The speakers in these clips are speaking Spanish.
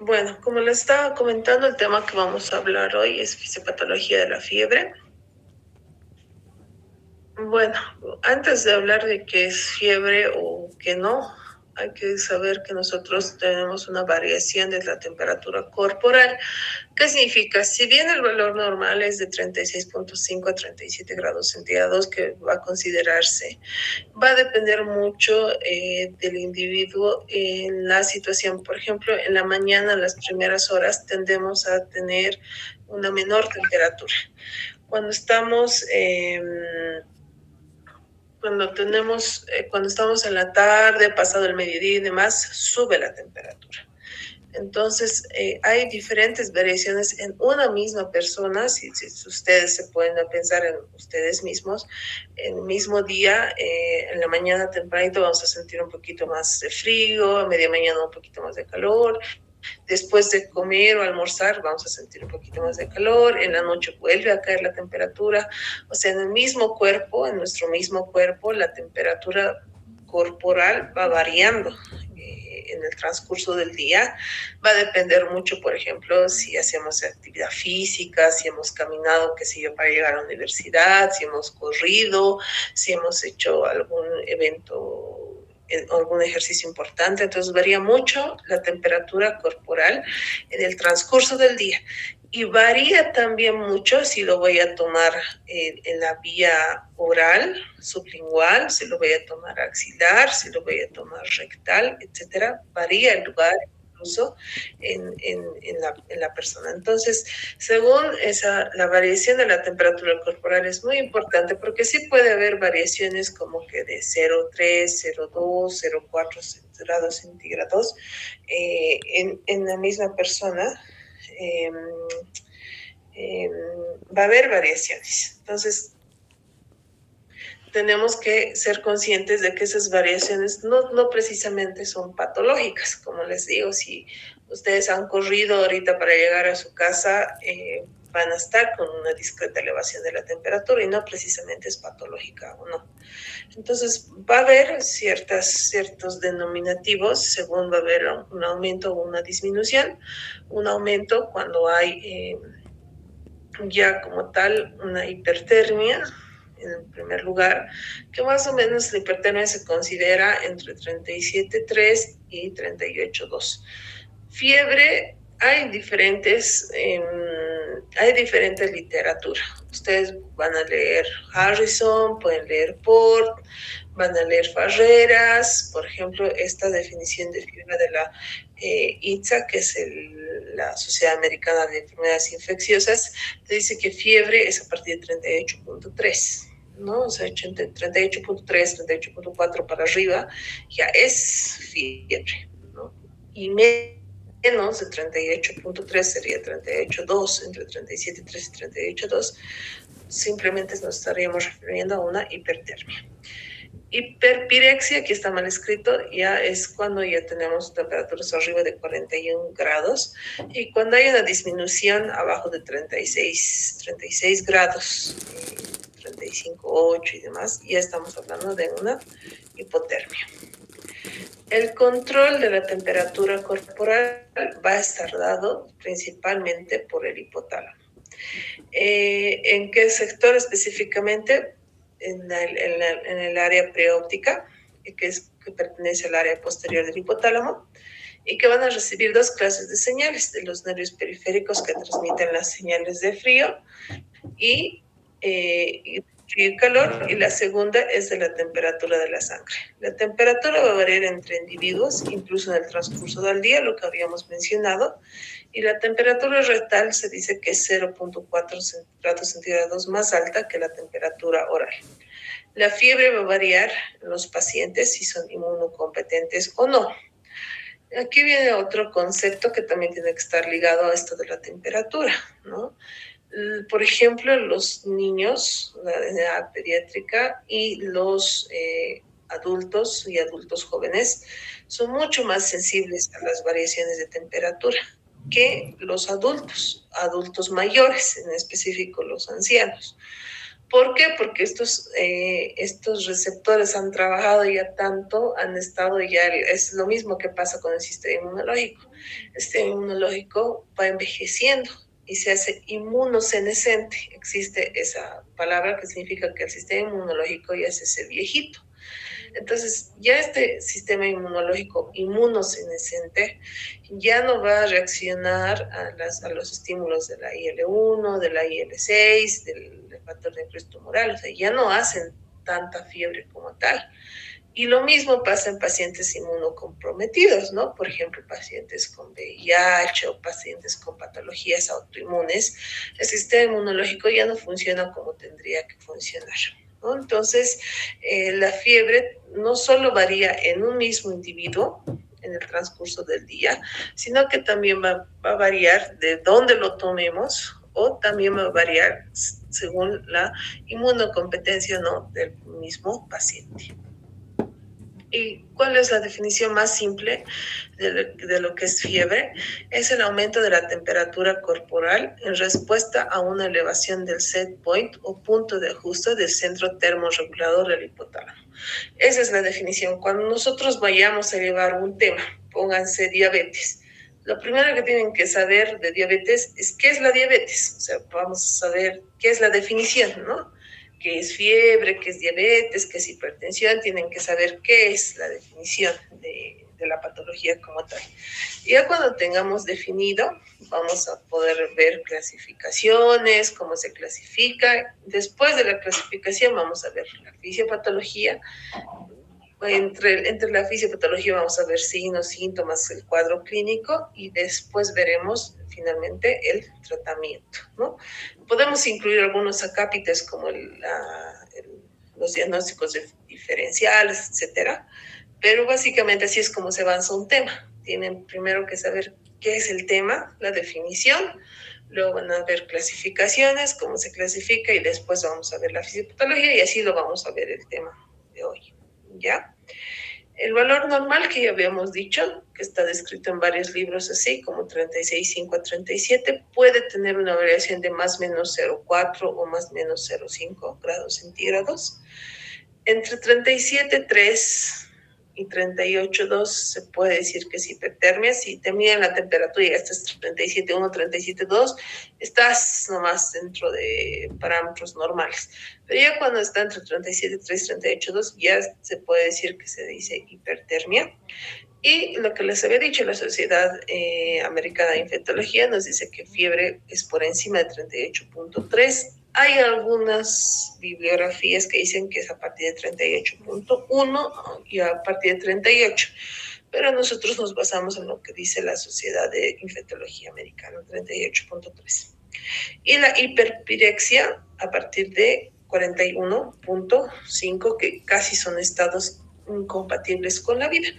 Bueno, como les estaba comentando, el tema que vamos a hablar hoy es fisiopatología de la fiebre. Bueno, antes de hablar de qué es fiebre o qué no, hay que saber que nosotros tenemos una variación de la temperatura corporal. ¿Qué significa? Si bien el valor normal es de 36.5 a 37 grados centígrados, que va a considerarse, va a depender mucho del individuo en la situación. Por ejemplo, en la mañana, las primeras horas, tendemos a tener una menor temperatura. Cuando estamos cuando estamos en la tarde, pasado el mediodía y demás, sube la temperatura. Entonces, hay diferentes variaciones en una misma persona. Si ustedes se pueden pensar en ustedes mismos, en el mismo día, en la mañana tempranito vamos a sentir un poquito más de frío, a media mañana un poquito más de calor. Después de comer o almorzar vamos a sentir un poquito más de calor, en la noche vuelve a caer la temperatura. O sea, en el mismo cuerpo, en nuestro mismo cuerpo, la temperatura corporal va variando en el transcurso del día. Va a depender mucho, por ejemplo, si hacemos actividad física, si hemos caminado, qué sé yo, para llegar a la universidad, si hemos corrido, si hemos hecho algún evento, algún ejercicio importante. Entonces varía mucho la temperatura corporal en el transcurso del día. Y varía también mucho si lo voy a tomar en la vía oral, sublingual, si lo voy a tomar axilar, si lo voy a tomar rectal, etcétera. Varía el lugar incluso en la persona. Entonces, según la variación de la temperatura corporal es muy importante, porque sí puede haber variaciones como que de 0,3, 0,2, 0,4 grados centígrados en la misma persona. Eh, Va a haber variaciones. Entonces, tenemos que ser conscientes de que esas variaciones no precisamente son patológicas. Como les digo, si ustedes han corrido ahorita para llegar a su casa, van a estar con una discreta elevación de la temperatura y no precisamente es patológica o no. Entonces va a haber ciertos denominativos, según va a haber un aumento o una disminución. Un aumento cuando hay ya como tal una hipertermia, en primer lugar, que más o menos la hipertermia se considera entre 37,3 y 38,2. Fiebre, hay diferentes literatura. Ustedes van a leer Harrison, pueden leer Port, van a leer Farreras, por ejemplo, esta definición de fiebre de la ITSA, que es la Sociedad Americana de Enfermedades Infecciosas, te dice que fiebre es a partir de 38,3. ¿No? O sea, 38,3, 38,4 para arriba, ya es fiebre, ¿no? Y menos de 38,3 sería 38,2, entre 37,3 y 38,2, simplemente nos estaríamos refiriendo a una hipertermia. Hiperpirexia, aquí está mal escrito, ya es cuando ya tenemos temperaturas arriba de 41 grados, y cuando hay una disminución abajo de 36 grados, 35,8 y demás, ya estamos hablando de una hipotermia. El control de la temperatura corporal va a estar dado principalmente por el hipotálamo. ¿En qué sector específicamente? En el área preóptica, que pertenece al área posterior del hipotálamo, y que van a recibir dos clases de señales: de los nervios periféricos, que transmiten las señales de frío y frío y calor, y la segunda es de la temperatura de la sangre. La temperatura va a variar entre individuos, incluso en el transcurso del día, lo que habíamos mencionado, y la temperatura rectal se dice que es 0,4 grados centígrados más alta que la temperatura oral. La fiebre va a variar en los pacientes si son inmunocompetentes o no. Aquí viene otro concepto que también tiene que estar ligado a esto de la temperatura, ¿no? Por ejemplo, los niños, la edad pediátrica, y los adultos y adultos jóvenes son mucho más sensibles a las variaciones de temperatura que los adultos mayores, en específico los ancianos. ¿Por qué? Porque estos receptores han trabajado ya tanto, han estado ya, es lo mismo que pasa con el sistema inmunológico. El sistema inmunológico va envejeciendo y se hace inmunosenescente. Existe esa palabra que significa que el sistema inmunológico ya se hace viejito. Entonces, ya este sistema inmunológico inmunosenescente ya no va a reaccionar a los estímulos de la IL-1, de la IL-6, del factor de necrosis tumoral, o sea, ya no hacen tanta fiebre como tal. Y lo mismo pasa en pacientes inmunocomprometidos, ¿no? Por ejemplo, pacientes con VIH o pacientes con patologías autoinmunes. El sistema inmunológico ya no funciona como tendría que funcionar, ¿no? Entonces, la fiebre no solo varía en un mismo individuo en el transcurso del día, sino que también va a variar de dónde lo tomemos o también va a variar según la inmunocompetencia o no del mismo paciente. ¿Y cuál es la definición más simple de lo que es fiebre? Es el aumento de la temperatura corporal en respuesta a una elevación del set point o punto de ajuste del centro termorregulador del hipotálamo. Esa es la definición. Cuando nosotros vayamos a llevar un tema, pónganse diabetes. Lo primero que tienen que saber de diabetes es qué es la diabetes. O sea, vamos a saber qué es la definición, ¿no? Qué es fiebre, qué es diabetes, qué es hipertensión, tienen que saber qué es la definición de la patología como tal. Y ya cuando tengamos definido, vamos a poder ver clasificaciones, cómo se clasifica. Después de la clasificación vamos a ver la fisiopatología. Entre la fisiopatología vamos a ver signos, síntomas, el cuadro clínico y después veremos finalmente el tratamiento, ¿no? Podemos incluir algunos acápites como los diagnósticos diferenciales, etcétera, pero básicamente así es como se avanza un tema. Tienen primero que saber qué es el tema, la definición, luego van a ver clasificaciones, cómo se clasifica y después vamos a ver la fisiopatología y así lo vamos a ver el tema de hoy. ¿Ya? El valor normal que ya habíamos dicho, que está descrito en varios libros así, como 36,5 a 37, puede tener una variación de más o menos 0,4 o más o menos 0,5 grados centígrados. Entre 37,3 y 38,2 se puede decir que es hipertermia. Si te miden la temperatura y estás 37,1, 37,2, estás nomás dentro de parámetros normales. Pero ya cuando está entre 37,3 y 38,2, ya se puede decir que se dice hipertermia. Y lo que les había dicho, la Sociedad Americana de Infectología nos dice que fiebre es por encima de 38,3. Hay algunas bibliografías que dicen que es a partir de 38,1 y a partir de 38, pero nosotros nos basamos en lo que dice la Sociedad de Infectología Americana, 38,3. Y la hiperpirexia a partir de 41,5, que casi son estados incompatibles con la vida.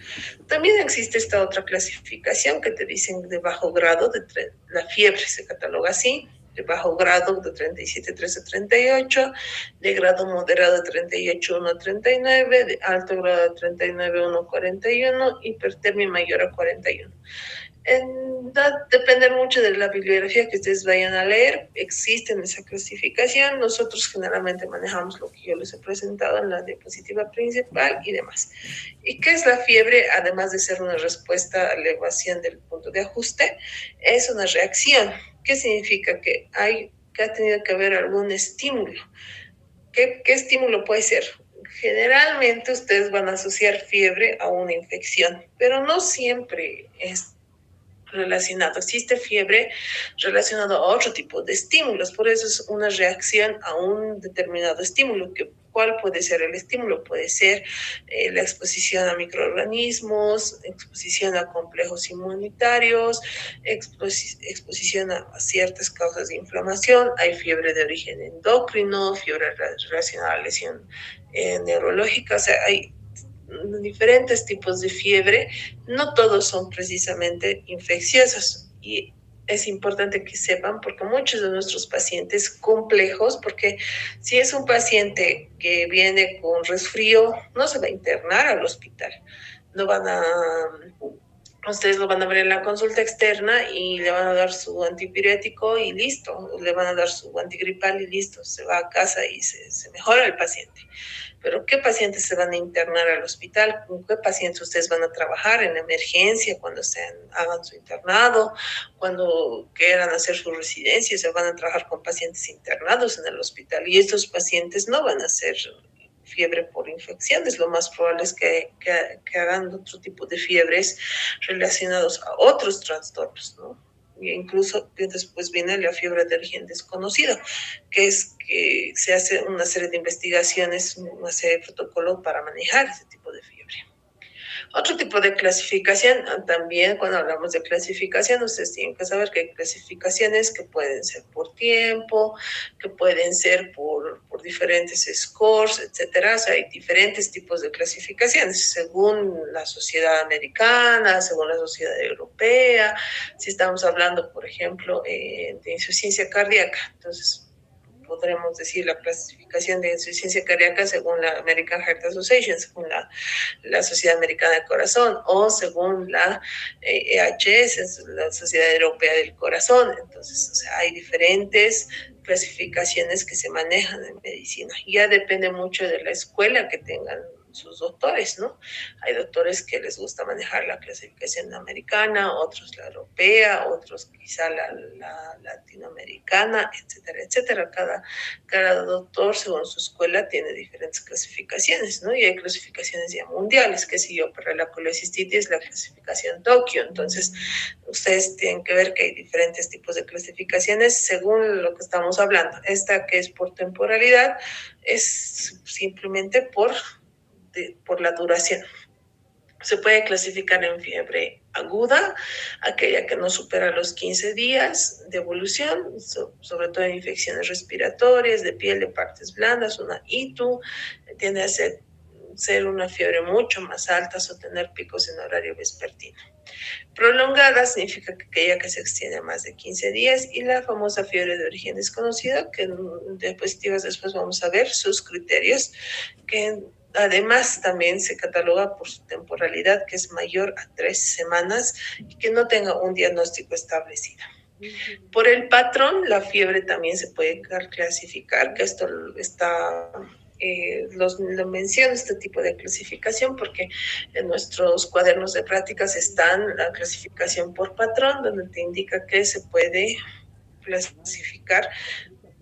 También existe esta otra clasificación que te dicen de bajo grado, la fiebre se cataloga así, de bajo grado de 37,3 a 38, de grado moderado de 38,1 a 39, de alto grado de 39,1 a 41, hipertermia mayor a 41. Va a depender mucho de la bibliografía que ustedes vayan a leer. Existe esa clasificación. Nosotros generalmente manejamos lo que yo les he presentado en la diapositiva principal y demás. ¿Y qué es la fiebre? Además de ser una respuesta a la elevación del punto de ajuste, es una reacción. ¿Qué significa? Que ha tenido que haber algún estímulo. ¿Qué estímulo puede ser? Generalmente ustedes van a asociar fiebre a una infección, pero no siempre es relacionado. Existe fiebre relacionada a otro tipo de estímulos, por eso es una reacción a un determinado estímulo. ¿Cuál puede ser el estímulo? Puede ser la exposición a microorganismos, exposición a complejos inmunitarios, exposición a ciertas causas de inflamación. Hay fiebre de origen endocrino, fiebre relacionada a la lesión neurológica, o sea, hay diferentes tipos de fiebre, no todos son precisamente infecciosos y es importante que sepan porque muchos de nuestros pacientes complejos, porque si es un paciente que viene con resfrío, no se va a internar al hospital, no van a Ustedes lo van a ver en la consulta externa y le van a dar su antipirético y listo, le van a dar su antigripal y listo, se va a casa y se mejora el paciente. Pero ¿qué pacientes se van a internar al hospital? ¿Con qué pacientes ustedes van a trabajar en emergencia cuando hagan su internado? Cuando quieran hacer su residencia, se van a trabajar con pacientes internados en el hospital y estos pacientes no van a ser fiebre por infecciones, lo más probable es que hagan otro tipo de fiebres relacionados a otros trastornos, ¿no? E incluso después viene la fiebre de origen desconocido, que es que se hace una serie de investigaciones, una serie de protocolos para manejar ese tipo de fiebre. Otro tipo de clasificación, también cuando hablamos de clasificación, ustedes tienen que saber que hay clasificaciones que pueden ser por tiempo, que pueden ser por diferentes scores, etcétera. O sea, hay diferentes tipos de clasificaciones según la sociedad americana, según la sociedad europea. Si estamos hablando, por ejemplo, de insuficiencia cardíaca, entonces podremos decir la clasificación de insuficiencia cardíaca según la American Heart Association, según la Sociedad Americana del Corazón, o según la EHS, la Sociedad Europea del Corazón. Entonces, o sea, hay diferentes clasificaciones que se manejan en medicina. Ya depende mucho de la escuela que tengan sus doctores, ¿no? Hay doctores que les gusta manejar la clasificación americana, otros la europea, otros quizá la latinoamericana, etcétera, etcétera. Cada doctor, según su escuela, tiene diferentes clasificaciones, ¿no? Y hay clasificaciones ya mundiales, que si yo para la colecistitis, la clasificación Tokio. Entonces, ustedes tienen que ver que hay diferentes tipos de clasificaciones según lo que estamos hablando. Esta que es por temporalidad es simplemente por la duración. Se puede clasificar en fiebre aguda, aquella que no supera los 15 días de evolución, sobre todo en infecciones respiratorias, de piel, de partes blandas, una ITU, tiende a ser una fiebre mucho más alta, o tener picos en horario vespertino. Prolongada significa que aquella que se extiende a más de 15 días y la famosa fiebre de origen desconocido, que en diapositivas después vamos a ver sus criterios, que además también se cataloga por su temporalidad, que es mayor a 3 semanas y que no tenga un diagnóstico establecido. Por el patrón, la fiebre también se puede clasificar, que esto está... lo menciono este tipo de clasificación porque en nuestros cuadernos de prácticas están la clasificación por patrón, donde te indica que se puede clasificar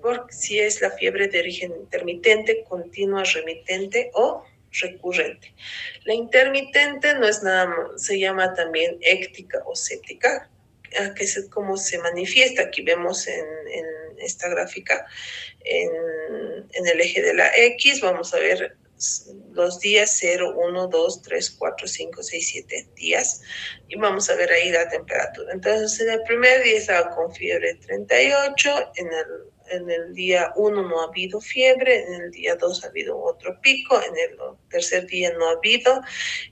por si es la fiebre de origen intermitente, continua, remitente o recurrente. La intermitente no es nada más, se llama también éctica o séptica, que es como se manifiesta. Aquí vemos en esta gráfica, en el eje de la X, vamos a ver los días 0, 1, 2, 3, 4, 5, 6, 7 días y vamos a ver ahí la temperatura. Entonces en el primer día estaba con fiebre 38, en el día 1 no ha habido fiebre, en el día 2 ha habido otro pico, en el tercer día no ha habido,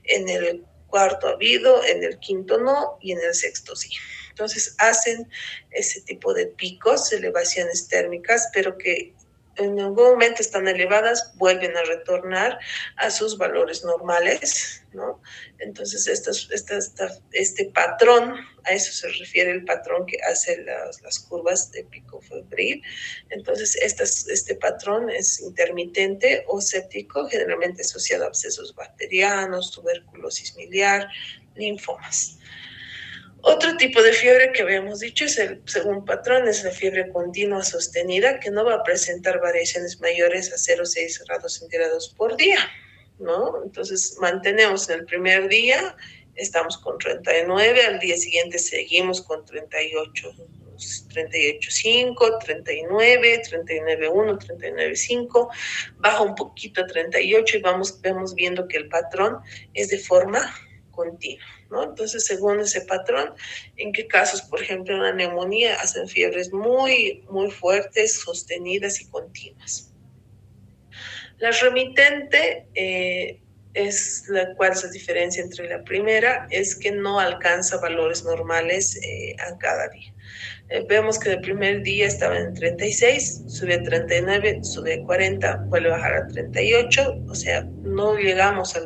en el cuarto ha habido, en el quinto no y en el sexto sí. Entonces hacen ese tipo de picos, elevaciones térmicas, pero que en algún momento están elevadas, vuelven a retornar a sus valores normales, ¿no? Entonces, este patrón, a eso se refiere el patrón que hace las curvas de pico febril. Entonces, este patrón es intermitente o séptico, generalmente asociado a abscesos bacterianos, tuberculosis miliar, linfomas. Otro tipo de fiebre que habíamos dicho es según patrón, es la fiebre continua sostenida que no va a presentar variaciones mayores a 0,6 grados centígrados por día, ¿no? Entonces mantenemos en el primer día, estamos con 39, al día siguiente seguimos con 38, 38.5, 39, 39.1, 39.5, baja un poquito a 38 y vemos viendo que el patrón es de forma continua, ¿no? Entonces, según ese patrón, en qué casos, por ejemplo, en la neumonía, hacen fiebres muy, muy fuertes, sostenidas y continuas. La remitente ¿Cuál es la diferencia entre la primera? Es que no alcanza valores normales a cada día. Vemos que el primer día estaba en 36, sube a 39, sube a 40, vuelve a bajar a 38, o sea, no llegamos a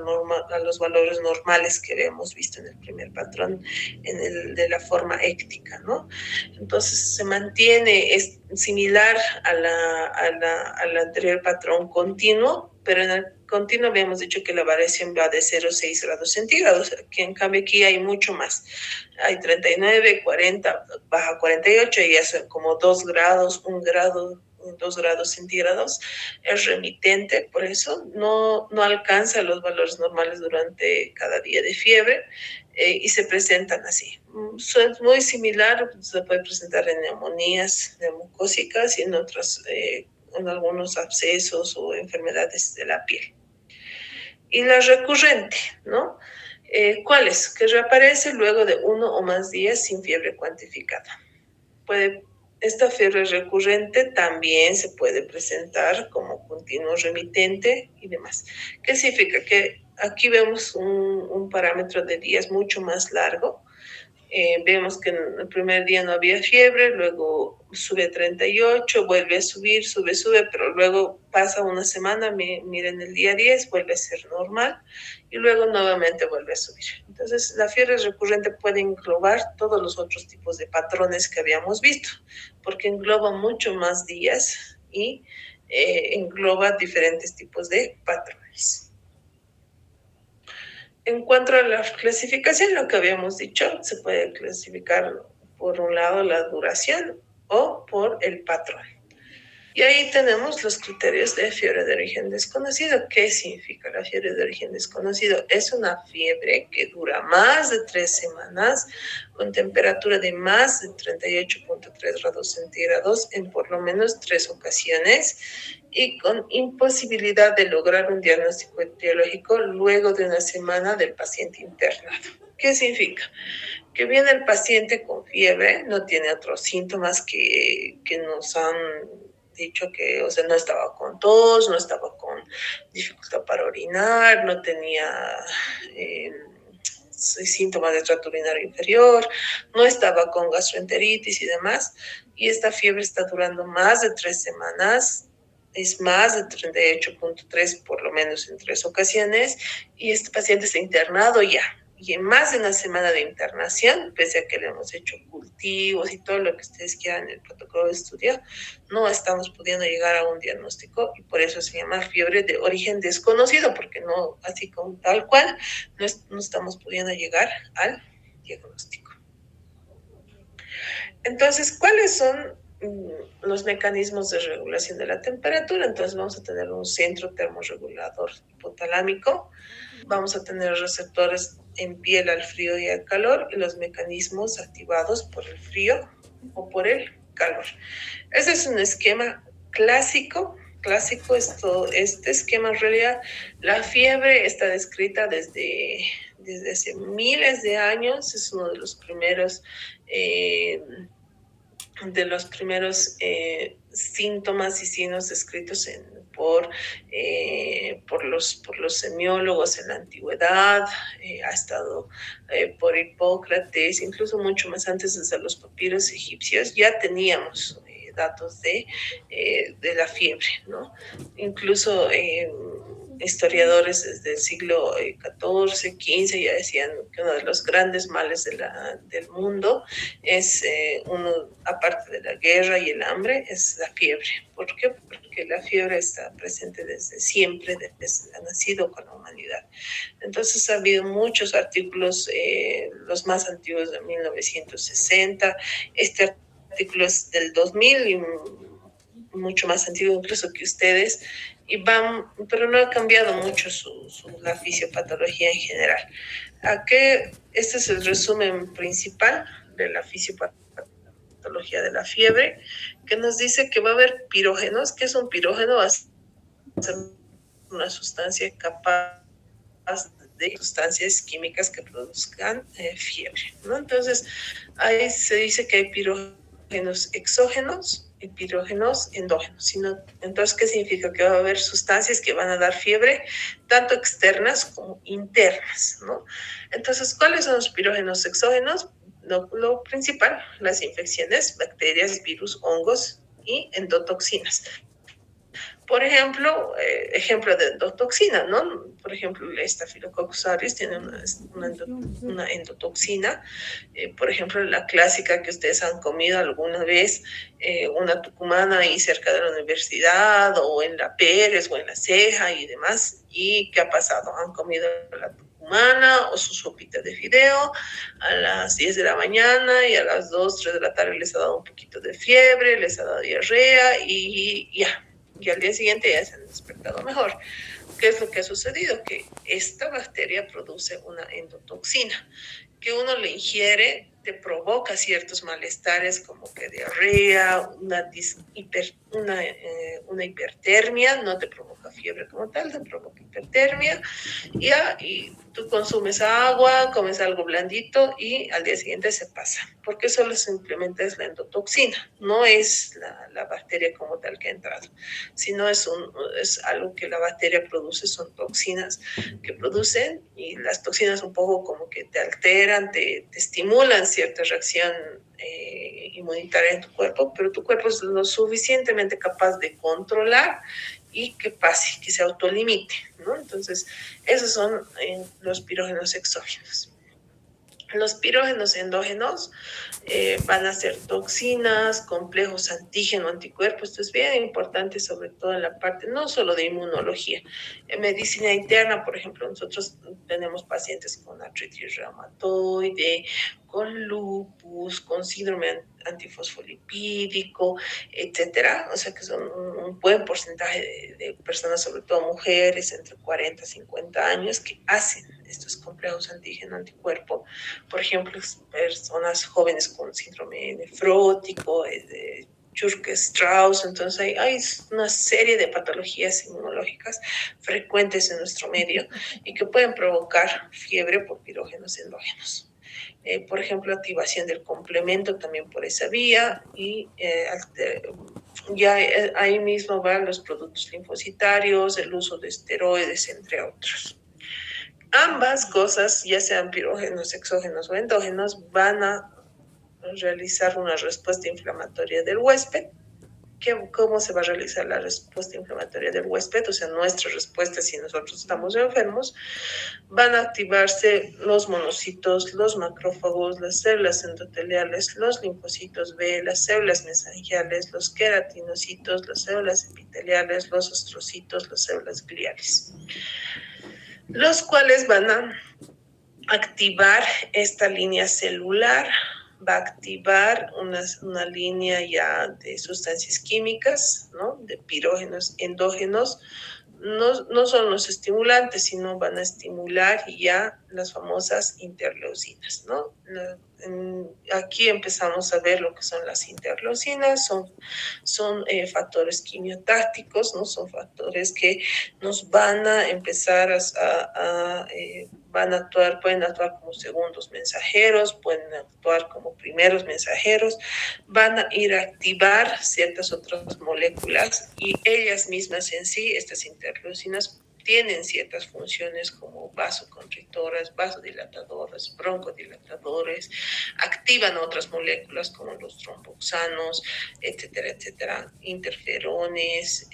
los valores normales que habíamos visto en el primer patrón, en el de la forma éctica, ¿no? Entonces se mantiene, es similar al anterior patrón continuo, pero en el continuo habíamos dicho que la variación va de 0,6 grados centígrados, que en cambio aquí hay mucho más. Hay 39, 40, baja 48 y ya son como 2 grados, 1 grado, 2 grados centígrados. Es remitente, por eso no alcanza los valores normales durante cada día de fiebre y se presentan así. Es muy similar, se puede presentar en neumonías neumocócicas y en algunos abscesos o enfermedades de la piel. Y la recurrente, ¿no? ¿Cuál es? Que reaparece luego de 1 o más días sin fiebre cuantificada. Esta fiebre recurrente también se puede presentar como continuo remitente y demás. ¿Qué significa? Que aquí vemos un parámetro de días mucho más largo. Vemos que en el primer día no había fiebre, luego sube a 38, vuelve a subir, sube, pero luego pasa una semana, miren el día 10, vuelve a ser normal y luego nuevamente vuelve a subir. Entonces, la fiebre recurrente puede englobar todos los otros tipos de patrones que habíamos visto, porque engloba mucho más días y engloba diferentes tipos de patrones. En cuanto a la clasificación, lo que habíamos dicho, se puede clasificar por un lado la duración o por el patrón. Y ahí tenemos los criterios de fiebre de origen desconocido. ¿Qué significa la fiebre de origen desconocido? Es una fiebre que dura más de 3 semanas, con temperatura de más de 38,3 grados centígrados en por lo menos 3 ocasiones y con imposibilidad de lograr un diagnóstico etiológico luego de una semana del paciente internado. ¿Qué significa? Que viene el paciente con fiebre, no tiene otros síntomas que nos han dicho que, o sea, no estaba con tos, no estaba con dificultad para orinar, no tenía síntomas de tracto urinario inferior, no estaba con gastroenteritis y demás, y esta fiebre está durando más de 3 semanas, es más de 38,3 por lo menos en 3 ocasiones, y este paciente está internado ya. Y en más de una semana de internación, pese a que le hemos hecho cultivos y todo lo que ustedes quieran en el protocolo de estudio, no estamos pudiendo llegar a un diagnóstico y por eso se llama fiebre de origen desconocido, porque no, así como tal cual, no estamos pudiendo llegar al diagnóstico. Entonces, ¿cuáles son los mecanismos de regulación de la temperatura? Entonces vamos a tener un centro termorregulador hipotalámico, vamos a tener receptores en piel al frío y al calor y los mecanismos activados por el frío o por el calor. Ese es un esquema clásico. Este esquema en realidad, la fiebre está descrita desde hace miles de años, es uno de los primeros síntomas y signos descritos por los semiólogos en la antigüedad, ha estado por Hipócrates, incluso mucho más antes, desde los papiros egipcios, ya teníamos datos de la fiebre, ¿no? Incluso historiadores desde el siglo XIV, XV ya decían que uno de los grandes males del mundo es aparte de la guerra y el hambre, es la fiebre. ¿Por qué? Porque la fiebre está presente desde siempre, desde ha nacido con la humanidad. Entonces ha habido muchos artículos, los más antiguos de 1960, este artículo es del 2000 y mucho más antiguo incluso que ustedes, pero no ha cambiado mucho la fisiopatología en general. Este es el resumen principal de la fisiopatología de la fiebre, que nos dice que va a haber pirógenos. ¿Qué es un pirógeno? Va a ser una sustancia capaz de sustancias químicas que produzcan fiebre, ¿no? Entonces, ahí se dice que hay pirógenos exógenos y pirógenos endógenos. Entonces, ¿qué significa? Que va a haber sustancias que van a dar fiebre, tanto externas como internas, ¿no? Entonces, ¿cuáles son los pirógenos exógenos? Lo principal, las infecciones, bacterias, virus, hongos y endotoxinas. Por ejemplo, ejemplo de endotoxina, ¿no? Por ejemplo, el Staphylococcus aureus tiene una endotoxina. Por ejemplo, la clásica que ustedes han comido alguna vez, una tucumana ahí cerca de la universidad, o en la Pérez, o en la Ceja y demás. ¿Y qué ha pasado? Han comido la tucumana o su sopita de fideo a las 10 de la mañana y a las 2, 3 de la tarde les ha dado un poquito de fiebre, les ha dado diarrea y ya. Y al día siguiente ya se han despertado mejor. ¿Qué es lo que ha sucedido? Que esta bacteria produce una endotoxina que uno le ingiere, te provoca ciertos malestares como que diarrea, una hipertermia, no te provoca fiebre como tal, te provoca hipertermia, y tú consumes agua, comes algo blandito y al día siguiente se pasa, porque solo simplemente es la endotoxina, no es la bacteria como tal que ha entrado, sino es algo que la bacteria produce, son toxinas que producen, y las toxinas un poco como que te alteran, te estimulan cierta reacción inmunitaria en tu cuerpo, pero tu cuerpo es lo suficientemente capaz de controlar y que pase, que se autolimite, ¿no? Entonces, esos son los pirógenos exógenos. Los pirógenos endógenos van a ser toxinas, complejos antígeno, anticuerpos. Esto es bien importante, sobre todo en la parte no solo de inmunología. En medicina interna, por ejemplo, nosotros tenemos pacientes con artritis reumatoide, con lupus, con síndrome antifosfolipídico, etcétera. O sea que son un buen porcentaje de personas, sobre todo mujeres entre 40 y 50 años, que hacen estos complejos antígeno anticuerpo. Por ejemplo, personas jóvenes con síndrome nefrótico, de Churke-Strauss. Entonces hay una serie de patologías inmunológicas frecuentes en nuestro medio y que pueden provocar fiebre por pirógenos endógenos. Por ejemplo, activación del complemento también por esa vía, y ya ahí mismo van los productos linfocitarios, el uso de esteroides, entre otros. Ambas cosas, ya sean pirógenos, exógenos o endógenos, van a realizar una respuesta inflamatoria del huésped. ¿Cómo se va a realizar la respuesta inflamatoria del huésped? O sea, nuestra respuesta si nosotros estamos enfermos. Van a activarse los monocitos, los macrófagos, las células endoteliales, los linfocitos B, las células mesangiales, los queratinocitos, las células epiteliales, los ostrocitos, las células gliales, los cuales van a activar esta línea celular, va a activar una línea ya de sustancias químicas, ¿no? De pirógenos endógenos. No son los estimulantes, sino van a estimular ya las famosas interleucinas, ¿no? Aquí empezamos a ver lo que son las interleucinas, son factores quimiotácticos, ¿no? Son factores que nos van a empezar van a actuar, pueden actuar como segundos mensajeros, pueden actuar como primeros mensajeros, van a ir a activar ciertas otras moléculas, y ellas mismas en sí, estas interleucinas, tienen ciertas funciones como vasoconstrictoras, vasodilatadoras, broncodilatadoras, activan otras moléculas como los tromboxanos, etcétera, etcétera, interferones,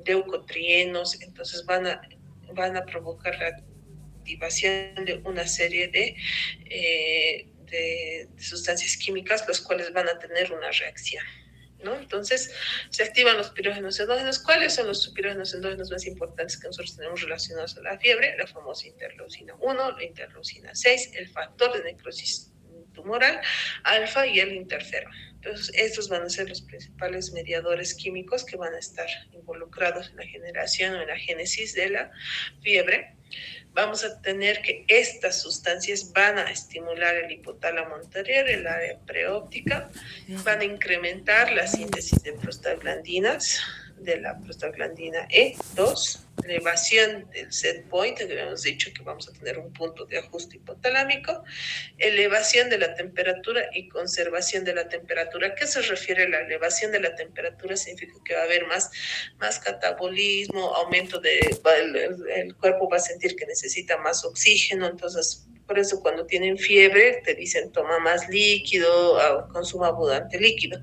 leucotrienos. Entonces van a provocar la activación de una serie de sustancias químicas, los cuales van a tener una reacción, ¿no? Entonces, se activan los pirógenos endógenos. ¿Cuáles son los pirógenos endógenos más importantes que nosotros tenemos relacionados a la fiebre? La famosa interleucina 1, la interleucina 6, el factor de necrosis tumoral alfa y el interferón. Entonces, estos van a ser los principales mediadores químicos que van a estar involucrados en la generación o en la génesis de la fiebre. Vamos a tener que estas sustancias van a estimular el hipotálamo anterior, el área preóptica, van a incrementar la síntesis de prostaglandinas, de la prostaglandina E2, elevación del set point, que habíamos dicho que vamos a tener un punto de ajuste hipotalámico, elevación de la temperatura y conservación de la temperatura. ¿A qué se refiere la elevación de la temperatura? Significa que va a haber más catabolismo, aumento el cuerpo va a sentir que necesita más oxígeno, entonces por eso cuando tienen fiebre te dicen toma más líquido, consuma abundante líquido.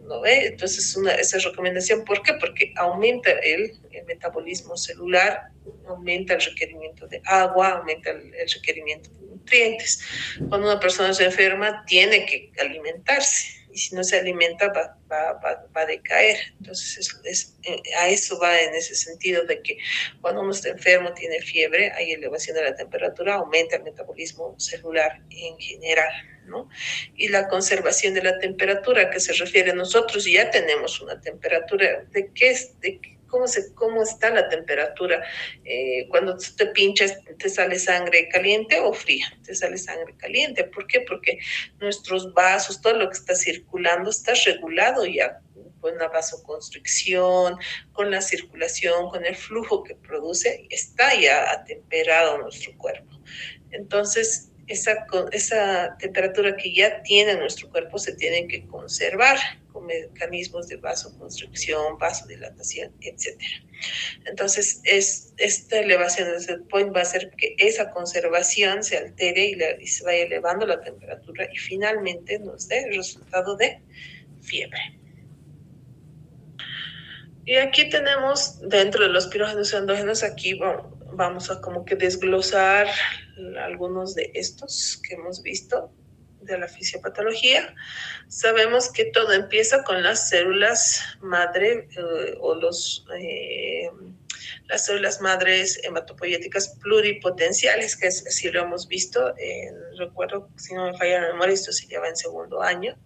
¿No ve? Entonces, esa recomendación, ¿por qué? Porque aumenta el metabolismo celular, aumenta el requerimiento de agua, aumenta el requerimiento de nutrientes. Cuando una persona se enferma, tiene que alimentarse. Y si no se alimenta, va a decaer. Entonces, a eso va en ese sentido de que cuando uno está enfermo, tiene fiebre, hay elevación de la temperatura, aumenta el metabolismo celular en general, ¿no? Y la conservación de la temperatura, que se refiere a nosotros ya tenemos una temperatura. ¿De qué es? ¿Cómo está la temperatura? Cuando te pinchas, ¿te sale sangre caliente o fría? Te sale sangre caliente. ¿Por qué? Porque nuestros vasos, todo lo que está circulando, está regulado ya con la vasoconstricción, con la circulación, con el flujo que produce, está ya atemperado nuestro cuerpo. Entonces, esa temperatura que ya tiene nuestro cuerpo se tiene que conservar con mecanismos de vasoconstricción, vasodilatación, etc. Entonces, esta elevación del set point va a hacer que esa conservación se altere y se vaya elevando la temperatura y finalmente nos dé el resultado de fiebre. Y aquí tenemos, dentro de los pirógenos y endógenos, aquí vamos a como que desglosar algunos de estos que hemos visto de la fisiopatología. Sabemos que todo empieza con las células madre o las células madres hematopoyéticas pluripotenciales, que así lo hemos visto. Recuerdo, si no me falla la memoria, esto se lleva en segundo año,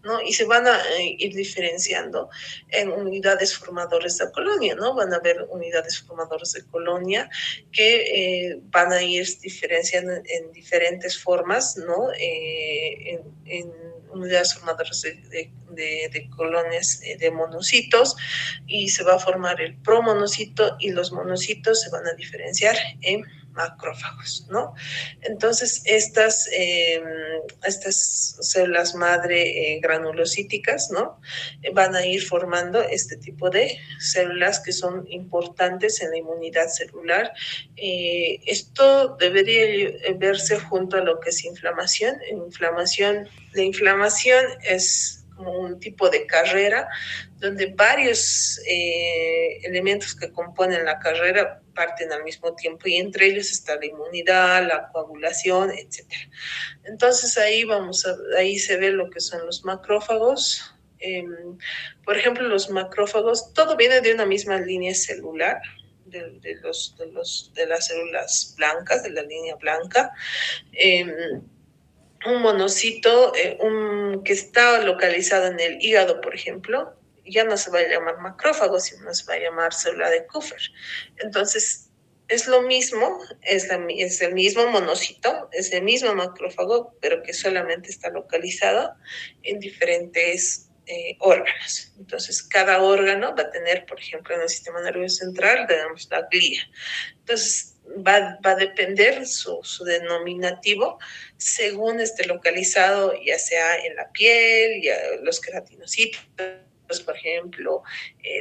¿no? Y se van a ir diferenciando en unidades formadoras de colonia, ¿no? Van a haber unidades formadoras de colonia que van a ir diferenciando en diferentes formas, ¿no? En unidades formadoras de colonias de monocitos, y se va a formar el promonocito, y los monocitos se van a diferenciar en macrófagos, ¿no? Entonces, estas células madre granulocíticas, ¿no? Van a ir formando este tipo de células que son importantes en la inmunidad celular. Esto debería verse junto a lo que es inflamación. La inflamación es como un tipo de carrera donde varios elementos que componen la carrera parten al mismo tiempo, y entre ellos está la inmunidad, la coagulación, etc. Entonces ahí se ve lo que son los macrófagos. Por ejemplo, los macrófagos, todo viene de una misma línea celular, de las células blancas, de la línea blanca. Un monocito que está localizado en el hígado, por ejemplo, ya no se va a llamar macrófago, sino se va a llamar célula de Kupffer. Entonces, es lo mismo, es el mismo monocito, es el mismo macrófago, pero que solamente está localizado en diferentes órganos. Entonces, cada órgano va a tener, por ejemplo, en el sistema nervioso central tenemos la glía. Entonces, va a depender su denominativo según esté localizado, ya sea en la piel, los queratinocitos, por ejemplo,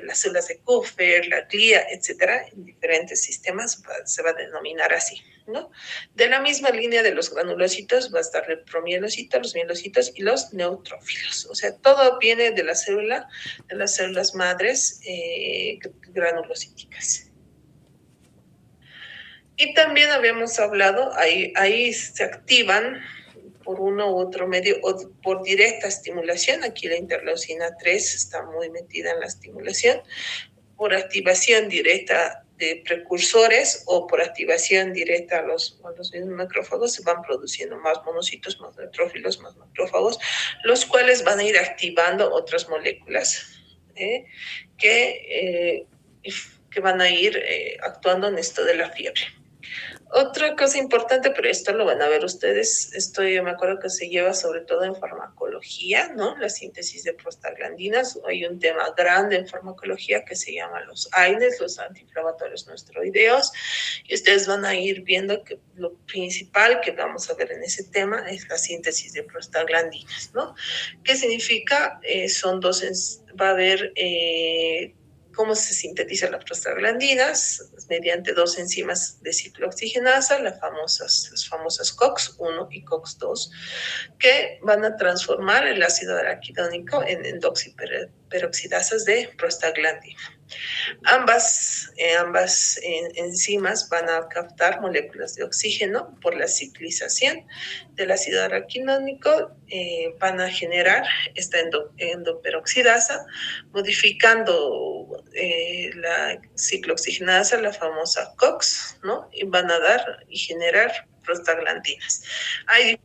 las células de Kupffer, la glía, etcétera, en diferentes sistemas se va a denominar así, ¿no? De la misma línea de los granulocitos va a estar el promielocito, los mielocitos y los neutrófilos. O sea, todo viene de las células madres granulocíticas. Y también habíamos hablado, ahí se activan por uno u otro medio o por directa estimulación. Aquí la interleucina 3 está muy metida en la estimulación. Por activación directa de precursores o por activación directa a los mismos macrófagos se van produciendo más monocitos, más neutrófilos, más macrófagos, los cuales van a ir activando otras moléculas que van a ir actuando en esto de la fiebre. Otra cosa importante, pero esto lo van a ver ustedes, esto yo me acuerdo que se lleva sobre todo en farmacología, ¿no? La síntesis de prostaglandinas. Hay un tema grande en farmacología que se llama los AINES, los antiinflamatorios no esteroideos, y ustedes van a ir viendo que lo principal que vamos a ver en ese tema es la síntesis de prostaglandinas, ¿no? ¿Qué significa? Son dos, va a haber cómo se sintetizan las prostaglandinas mediante dos enzimas de ciclooxigenasa, las famosas COX-1 y COX-2, que van a transformar el ácido araquidónico en endoxiperoxidasas de prostaglandina. Ambas enzimas van a captar moléculas de oxígeno por la ciclización del ácido araquidónico, van a generar esta endoperoxidasa, modificando la ciclooxigenasa, la famosa COX, ¿no? Y van a dar y generar prostaglandinas. Hay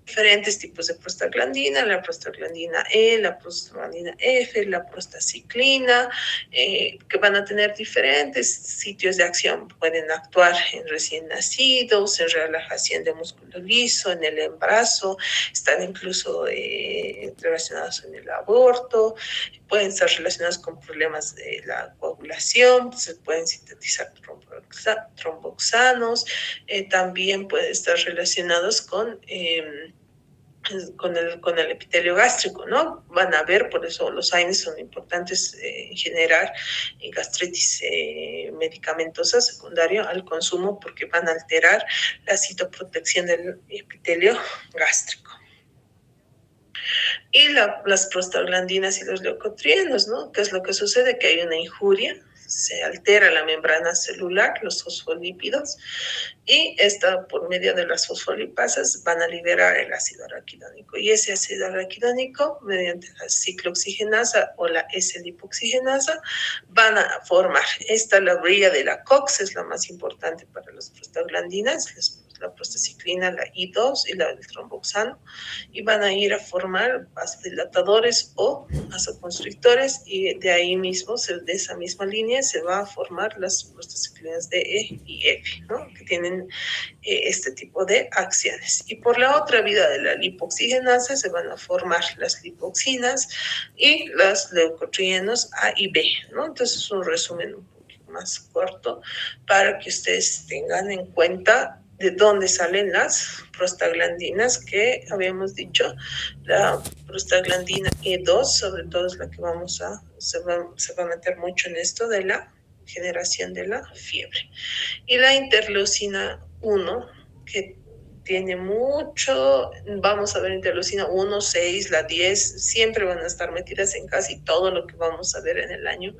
diferentes tipos de prostaglandina, la prostaglandina E, la prostaglandina F, la prostaciclina, que van a tener diferentes sitios de acción. Pueden actuar en recién nacidos, en relajación de músculo liso, en el embarazo, están incluso relacionados en el aborto, pueden estar relacionados con problemas de la coagulación, se pueden sintetizar tromboxanos, también pueden estar relacionados con el epitelio gástrico, ¿no? Van a ver, por eso los AINES son importantes en generar gastritis medicamentosa secundaria al consumo porque van a alterar la citoprotección del epitelio gástrico. Y las prostaglandinas y los leucotrienos, ¿no? ¿Qué es lo que sucede? Que hay una injuria, se altera la membrana celular, los fosfolípidos, y por medio de las fosfolipasas van a liberar el ácido araquidónico. Y ese ácido araquidónico, mediante la ciclooxigenasa o la S-lipoxigenasa, van a formar la brilla de la COX, es la más importante para las prostaglandinas, la prostaciclina, la I2 y la del tromboxano, y van a ir a formar vasodilatadores o vasoconstrictores, y de ahí mismo, de esa misma línea, se va a formar las prostaciclinas D, E y F, ¿no? Que tienen este tipo de acciones. Y por la otra vía de la lipoxigenasa se van a formar las lipoxinas y los leucotrienos A y B, ¿no? Entonces es un resumen un poquito más corto para que ustedes tengan en cuenta de dónde salen las prostaglandinas que habíamos dicho. La prostaglandina E2, sobre todo, es la que se va a meter mucho en esto de la generación de la fiebre. Y la interleucina 1, que tiene mucho, vamos a ver interleucina 1, 6, la 10, siempre van a estar metidas en casi todo lo que vamos a ver en el año.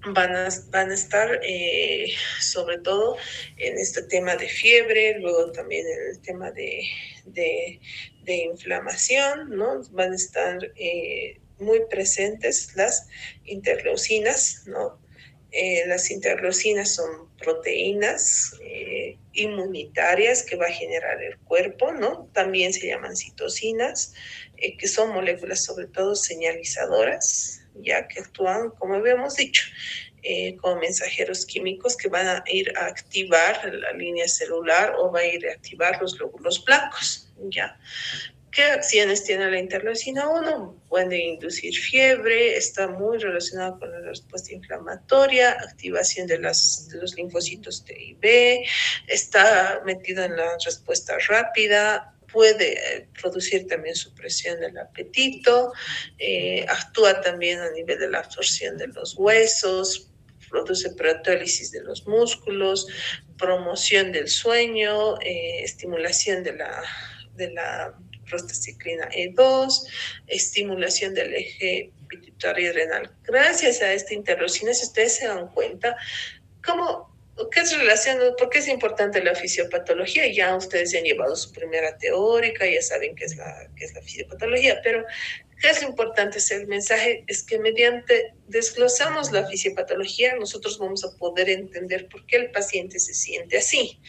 Van a estar sobre todo en este tema de fiebre, luego también en el tema de inflamación, ¿no? Van a estar muy presentes las interleucinas, ¿no? Las interleucinas son proteínas inmunitarias que va a generar el cuerpo, ¿no? También se llaman citocinas, que son moléculas sobre todo señalizadoras, ya que actúan, como habíamos dicho, como mensajeros químicos que van a ir a activar la línea celular o va a ir a activar los glóbulos blancos, ¿ya? ¿Qué acciones tiene la interleucina 1? Puede inducir fiebre, está muy relacionado con la respuesta inflamatoria, activación de los linfocitos T y B, está metido en la respuesta rápida, puede producir también supresión del apetito, actúa también a nivel de la absorción de los huesos, produce proteólisis de los músculos, promoción del sueño, estimulación de la prostaciclina E2, estimulación del eje pituitario adrenal. Gracias a esta interleucina, si ustedes se dan cuenta, ¿qué es relación? ¿Por qué es importante la fisiopatología? Ya ustedes ya han llevado su primera teórica, ya saben qué es la fisiopatología, pero ¿qué es lo importante? El mensaje es que mediante desglosamos la fisiopatología, nosotros vamos a poder entender por qué el paciente se siente así.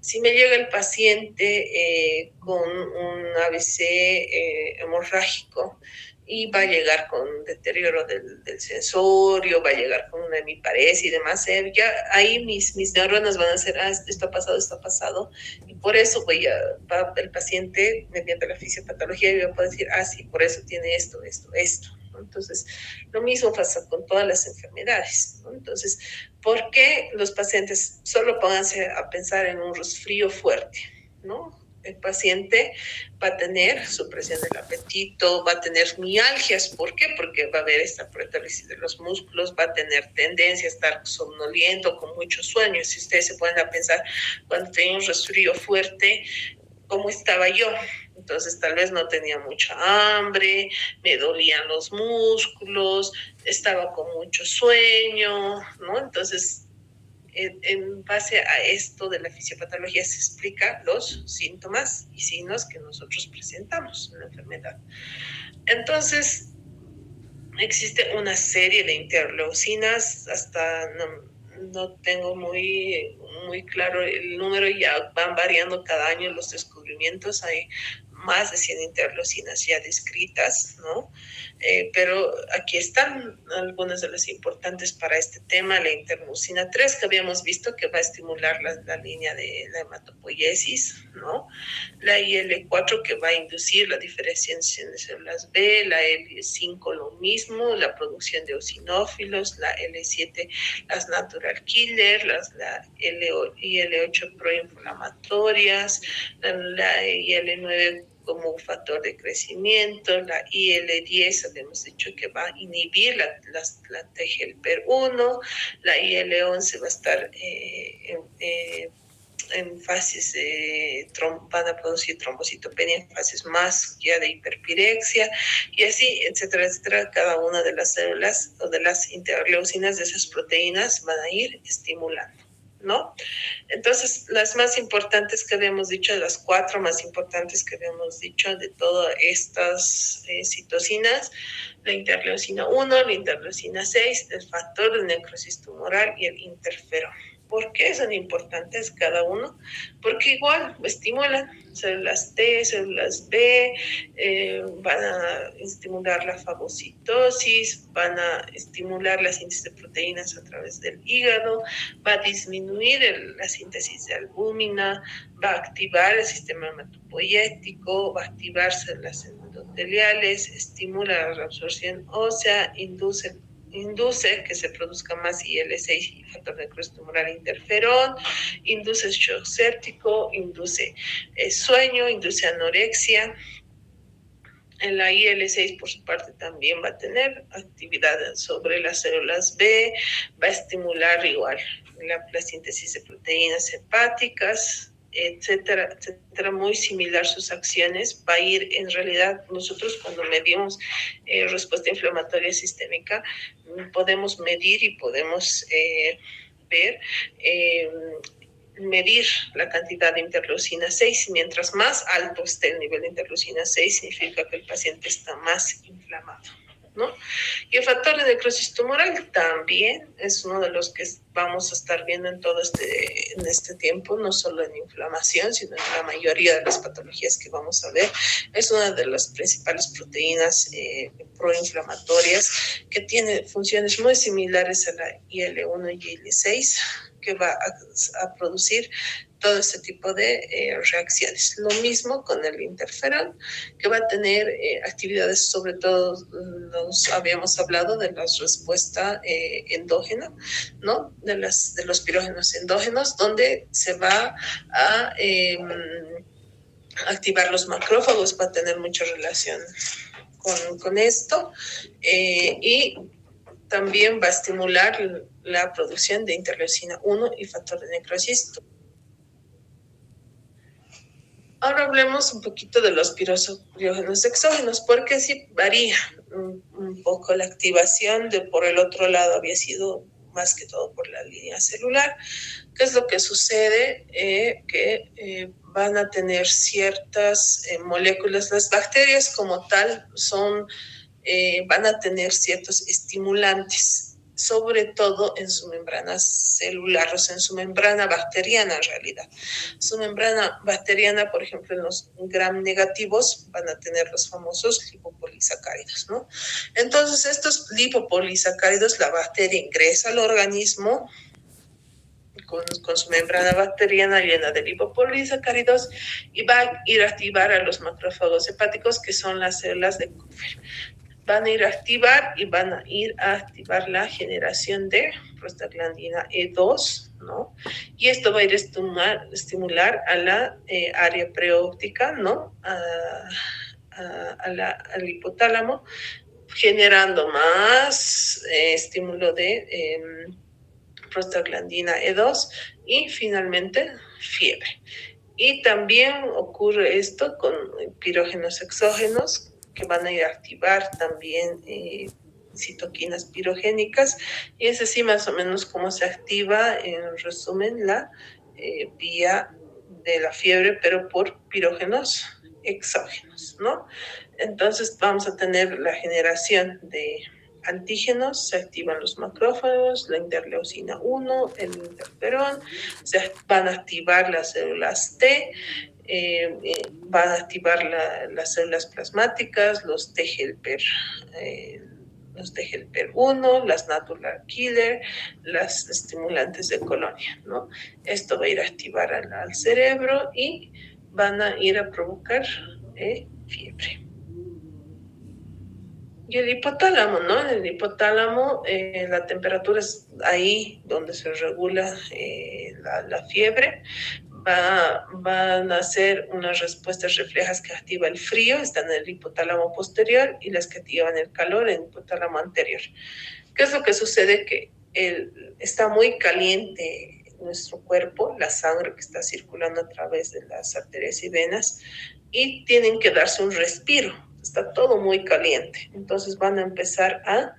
Si me llega el paciente con un ABC hemorrágico, y va a llegar con deterioro del sensorio, va a llegar con una hemiparesia y demás. Ya ahí mis neuronas van a decir, esto ha pasado, y por eso va el paciente, mediante la fisiopatología, va a poder decir, sí, por eso tiene esto. ¿No? Entonces, lo mismo pasa con todas las enfermedades, ¿no? Entonces, ¿por qué los pacientes solo pónganse a pensar en un resfrío fuerte, ¿no? El paciente va a tener supresión del apetito, va a tener mialgias. ¿Por qué? Porque va a haber esta proteólisis de los músculos, va a tener tendencia a estar somnoliento, con mucho sueño. Si ustedes se ponen a pensar, cuando tenía un resfrío fuerte, ¿cómo estaba yo? Entonces tal vez no tenía mucha hambre, me dolían los músculos, estaba con mucho sueño, ¿no? Entonces, en base a esto de la fisiopatología se explica los síntomas y signos que nosotros presentamos en la enfermedad. Entonces, existe una serie de interleucinas, hasta no tengo muy claro el número, ya van variando cada año los descubrimientos, hay más de 100 interleucinas ya descritas, ¿no? Pero aquí están algunas de las importantes para este tema: la interleucina 3, que habíamos visto que va a estimular la línea de la hematopoiesis, ¿no? La IL-4, que va a inducir la diferenciación de células B, la L5 lo mismo, la producción de eosinófilos, la L7 las natural killer, la IL-8 proinflamatorias, la IL-9 como factor de crecimiento, la IL-10 habíamos dicho que va a inhibir la TGLPR1, la IL-11 va a estar en fases van a producir trombocitopenia en fases más ya de hiperpirexia, y así, etcétera, etcétera. Cada una de las células o de las interleucinas de esas proteínas van a ir estimulando, ¿no? Entonces, las más importantes que habíamos dicho, las 4 más importantes que habíamos dicho de todas estas citocinas: la interleucina 1, la interleucina 6, el factor de necrosis tumoral y el interferón. ¿Por qué son importantes cada uno? Porque igual estimulan células T, células B, van a estimular la fagocitosis, van a estimular la síntesis de proteínas a través del hígado, va a disminuir la síntesis de albúmina, va a activar el sistema hematopoyético, va a activar células endoteliales, estimula la reabsorción ósea, induce que se produzca más IL-6 y factor de necrosis tumoral, interferón, induce shock séptico, induce sueño, induce anorexia. En la IL-6, por su parte, también va a tener actividad sobre las células B, va a estimular igual la síntesis de proteínas hepáticas, etcétera, etcétera. Muy similar sus acciones. Va a ir, en realidad, nosotros cuando medimos respuesta inflamatoria sistémica, podemos medir y podemos ver medir la cantidad de interleucina 6. Mientras más alto esté el nivel de interleucina 6, significa que el paciente está más inflamado, ¿no? Y el factor de necrosis tumoral también es uno de los que vamos a estar viendo en este tiempo, no solo en inflamación, sino en la mayoría de las patologías que vamos a ver. Es una de las principales proteínas proinflamatorias que tiene funciones muy similares a la IL-1 y IL-6, que va a producir todo este tipo de reacciones. Lo mismo con el interferón, que va a tener actividades, sobre todo nos habíamos hablado de la respuesta endógena, ¿no? De los pirógenos endógenos, donde se va a activar los macrófagos, va a tener mucha relación con esto, y también va a estimular la producción de interleucina 1 y factor de necrosis. Ahora hablemos un poquito de los pirógenos exógenos, porque sí varía un poco la activación. Por el otro lado había sido más que todo por la línea celular. ¿Qué es lo que sucede? Que van a tener ciertas moléculas. Las bacterias como tal van a tener ciertos estimulantes sobre todo en su membrana celular, o sea, en su membrana bacteriana en realidad. Su membrana bacteriana, por ejemplo, en los gram negativos van a tener los famosos lipopolisacáridos, ¿no? Entonces, estos lipopolisacáridos, la bacteria ingresa al organismo con su membrana bacteriana llena de lipopolisacáridos y va a ir a activar a los macrófagos hepáticos, que son las células de Kupffer. Van a ir a activar y van a ir a activar la generación de prostaglandina E2, ¿no? Y esto va a ir a estimular a la área preóptica, ¿no? Al hipotálamo, generando más estímulo de prostaglandina E2 y finalmente fiebre. Y también ocurre esto con pirógenos exógenos que van a ir a activar también citoquinas pirogénicas, y es así más o menos como se activa, en resumen, la vía de la fiebre, pero por pirógenos exógenos, ¿no? Entonces vamos a tener la generación de antígenos, se activan los macrófagos, la interleucina 1, el interferón, se van a activar las células T, van a activar las células plasmáticas, los T helper, los T helper 1, las natural killer, las estimulantes de colonia, ¿no? Esto va a ir a activar al cerebro y van a ir a provocar fiebre. Y el hipotálamo, ¿no? En el hipotálamo la temperatura es ahí donde se regula la fiebre. Van a hacer unas respuestas reflejas que activa el frío, están en el hipotálamo posterior, y las que activan el calor en el hipotálamo anterior. ¿Qué es lo que sucede? Que está muy caliente nuestro cuerpo, la sangre que está circulando a través de las arterias y venas, y tienen que darse un respiro. Está todo muy caliente. Entonces van a empezar a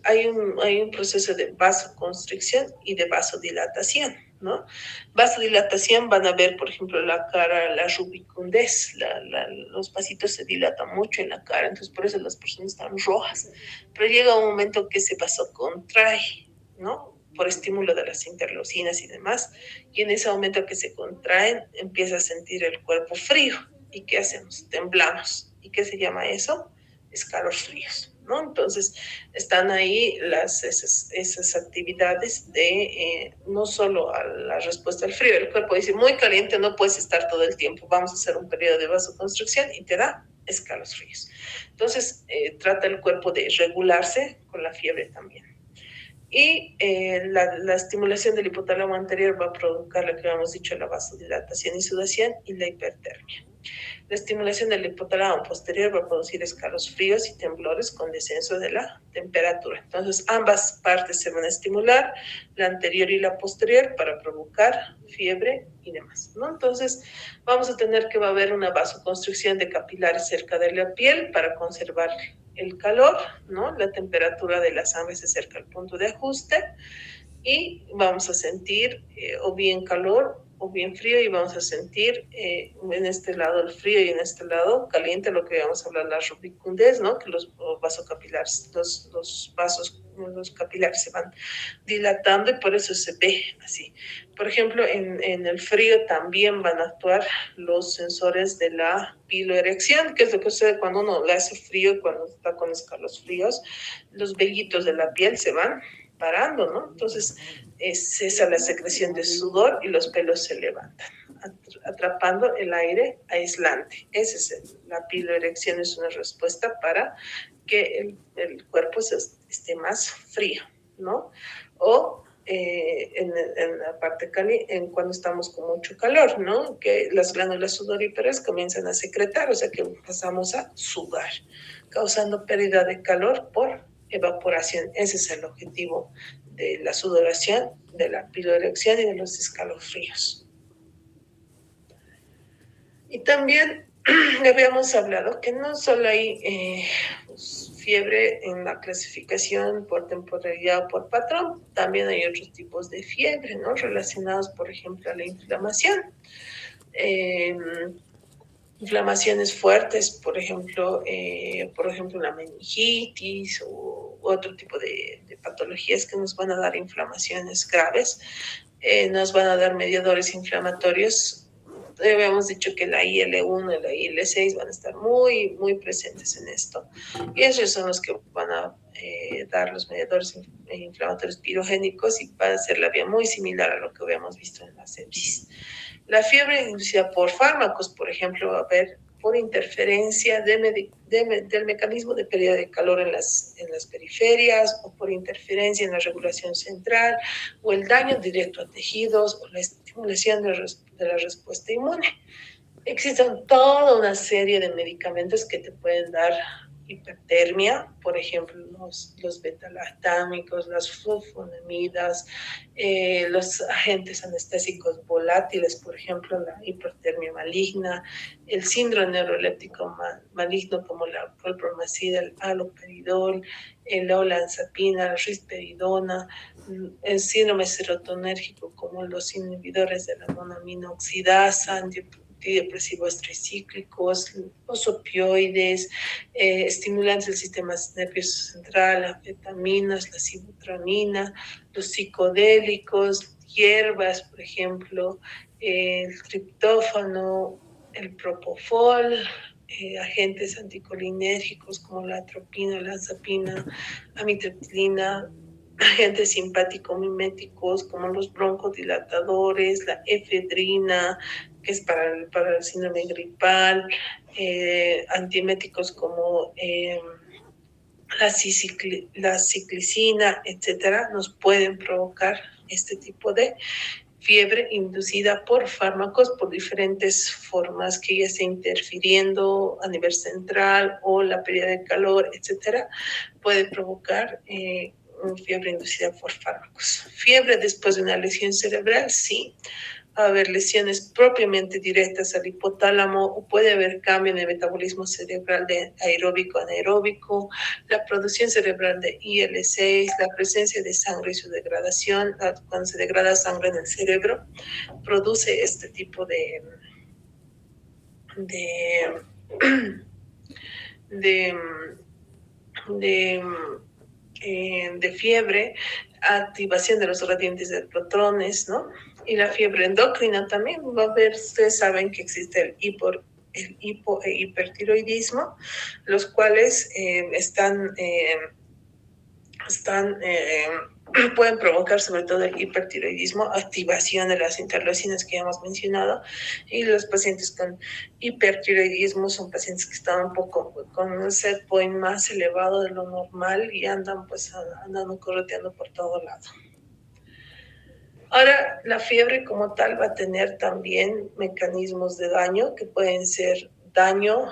hay un proceso de vasoconstricción y de vasodilatación, ¿no? Vasodilatación, van a ver, por ejemplo, la cara, la rubicundez, los vasitos se dilatan mucho en la cara, entonces por eso las personas están rojas. Pero llega un momento que ese vaso contrae, ¿no? Por estímulo de las interleucinas y demás, y en ese momento que se contraen, empieza a sentir el cuerpo frío. ¿Y qué hacemos? Temblamos. ¿Y qué se llama eso? Escalofríos, ¿no? Entonces, están ahí esas actividades de no solo a la respuesta al frío. El cuerpo dice, muy caliente, no puedes estar todo el tiempo, vamos a hacer un periodo de vasoconstricción y te da escalofríos. Entonces, trata el cuerpo de regularse con la fiebre también. Y la estimulación del hipotálamo anterior va a provocar lo que habíamos dicho, la vasodilatación y sudoración y la hipertermia. La estimulación del hipotálamo posterior va a producir escalofríos y temblores con descenso de la temperatura. Entonces, ambas partes se van a estimular, la anterior y la posterior, para provocar fiebre y demás, ¿no? Entonces, vamos a tener que va a haber una vasoconstricción de capilares cerca de la piel para conservar el calor, ¿no? La temperatura de la sangre se acerca al punto de ajuste y vamos a sentir o bien calor o bien frío, y vamos a sentir en este lado el frío y en este lado caliente, lo que vamos a hablar, la rubicundez, ¿no? Que los vasocapilares, los capilares se van dilatando y por eso se ve así. Por ejemplo, en el frío también van a actuar los sensores de la piloerección, que es lo que sucede cuando uno le hace frío y cuando está con escalofríos, los vellitos de la piel se van parando, ¿no? Entonces cesa la secreción de sudor y los pelos se levantan, atrapando el aire aislante. La piloerección es una respuesta para que el cuerpo esté más frío, ¿no? O en la parte caliente, cuando estamos con mucho calor, ¿no? Que las glándulas sudoríparas comienzan a secretar, o sea que pasamos a sudar, causando pérdida de calor por evaporación. Ese es el objetivo de la sudoración, de la piloerección y de los escalofríos. Y también habíamos hablado que no solo hay fiebre en la clasificación por temporalidad o por patrón, también hay otros tipos de fiebre, ¿no? Relacionados, por ejemplo, a la inflamación. inflamaciones fuertes, por ejemplo la meningitis o otro tipo de patologías que nos van a dar inflamaciones graves, nos van a dar mediadores inflamatorios. Habíamos dicho que la IL-1 y la IL-6 van a estar muy presentes en esto. Y esos son los que van a dar los mediadores inflamatorios pirogénicos y va a ser la vía muy similar a lo que habíamos visto en la sepsis. La fiebre inducida por fármacos, por ejemplo, va a haber por interferencia del mecanismo de pérdida de calor en las periferias o por interferencia en la regulación central o el daño directo a tejidos o la estimulación de la respuesta inmune. Existen toda una serie de medicamentos que te pueden dar hipertermia, por ejemplo, los betalactámicos, las flufenamidas, los agentes anestésicos volátiles, por ejemplo, la hipertermia maligna, el síndrome neuroléptico maligno como la clorpromazida, el haloperidol, la olanzapina, la risperidona, el síndrome serotonérgico como los inhibidores de la monamina oxidasa, antidepresivos tricíclicos, los opioides, estimulantes del sistema nervioso central, anfetaminas, la sibutramina, los psicodélicos, hierbas, por ejemplo, el triptófano, el propofol, agentes anticolinérgicos como la atropina, la azapina, amitriptilina, agentes simpático-miméticos como los broncodilatadores, la efedrina, que es para el síndrome gripal, antieméticos como la ciclicina, etcétera, nos pueden provocar este tipo de fiebre inducida por fármacos por diferentes formas que ya esté interfiriendo a nivel central o la pérdida de calor, etcétera, puede provocar fiebre inducida por fármacos. Fiebre después de una lesión cerebral, sí. Va a haber lesiones propiamente directas al hipotálamo o puede haber cambio en el metabolismo cerebral de aeróbico a anaeróbico, la producción cerebral de IL-6, la presencia de sangre y su degradación. Cuando se degrada sangre en el cerebro, produce este tipo de, de, de, de fiebre, activación de los gradientes de protones, ¿no? Y la fiebre endocrina también va a haber, ustedes saben que existe el hipo e hipertiroidismo, los cuales pueden provocar sobre todo el hipertiroidismo, activación de las interleucinas que ya hemos mencionado, y los pacientes con hipertiroidismo son pacientes que están un poco con un set point más elevado de lo normal y andan correteando por todo lado. Ahora, la fiebre como tal va a tener también mecanismos de daño que pueden ser daño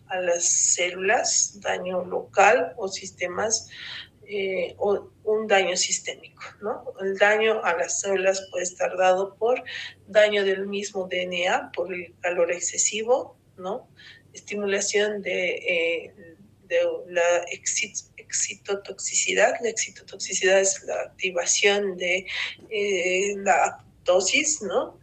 a las células, daño local o sistemas o un daño sistémico, ¿no? El daño a las células puede estar dado por daño del mismo DNA, por el calor excesivo, ¿no? Estimulación de la excitotoxicidad. La excitotoxicidad es la activación de la apoptosis, ¿no?